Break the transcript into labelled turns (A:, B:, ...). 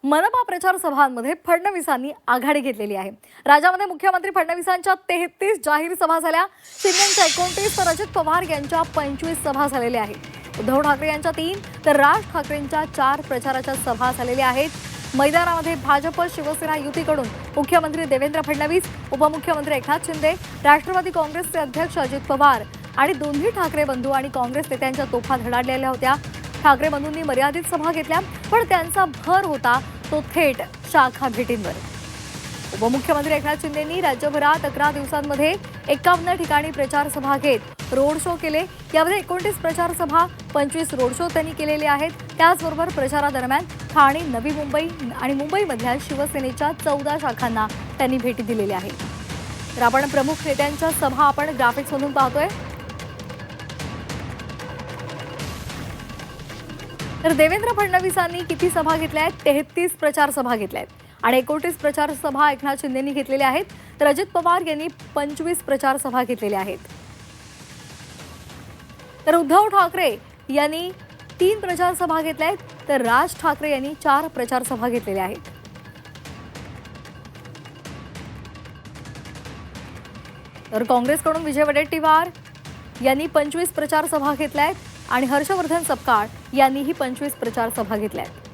A: मनपा प्रचार सभांमध्ये फडणवीसांनी आघाडी घेतलेली आहे। राज्यामध्ये मुख्यमंत्री फडणवीसांच्या 33 जाहीर सभा झाल्या, शिंदेंच्या 29 तर अजित पवार यांच्या 25 सभा झालेल्या आहेत। उद्धव ठाकरे यांच्या 3 तर राज ठाकरेंच्या 4 प्रचाराच्या सभा झालेल्या आहेत। मैदानामध्ये भाजप शिवसेना युतीकडून मुख्यमंत्री देवेंद्र फडणवीस, उपमुख्यमंत्री एकनाथ शिंदे, राष्ट्रवादी काँग्रेसचे अध्यक्ष अजित पवार आणि दोन्ही ठाकरे बंधू आणि काँग्रेस नेत्यांच्या तोफा धडाडलेल्या होत्या। ठाकरे बंधूंनी मर्यादित सभा घेतल्या, पण त्यांचा भर होता तो थेट शाखा भेटींवर। उपमुख्यमंत्री एकनाथ शिंदेंनी राज्यभरात 11 दिवसांमध्ये 51 ठिकाणी प्रचार सभा घेत रोड शो केले। यामध्ये 29 प्रचार सभा, 25 रोड शो त्यांनी केलेले आहेत। त्याचबरोबर प्रचारादरम्यान ठाणे, नवी मुंबई आणि मुंबईमधल्या शिवसेनेच्या 14 शाखांना त्यांनी भेटी दिलेल्या आहेत। तर आपण प्रमुख नेत्यांच्या सभा आपण ग्राफिक्समधून पाहतोय। तर देवेंद्र फडणवीसांनी किती सभा घेतल्या आहेत? 33 प्रचार सभा घेतल्या आहेत आणि 29 प्रचार सभा एकनाथ शिंदेंनी घेतलेल्या आहेत। तर अजित पवार यांनी 25 प्रचार सभा घेतलेल्या आहेत। तर उद्धव ठाकरे यांनी 3 प्रचार सभा घेतल्या आहेत, तर राज ठाकरे यांनी 4 प्रचार सभा घेतलेल्या आहेत। तर काँग्रेसकडून विजय वडेट्टीवार यांनी 25 प्रचार सभा घेतल्या आहेत आणि हर्षवर्धन सपकाळ यांनीही 25 प्रचार सभा घेतल्या आहेत।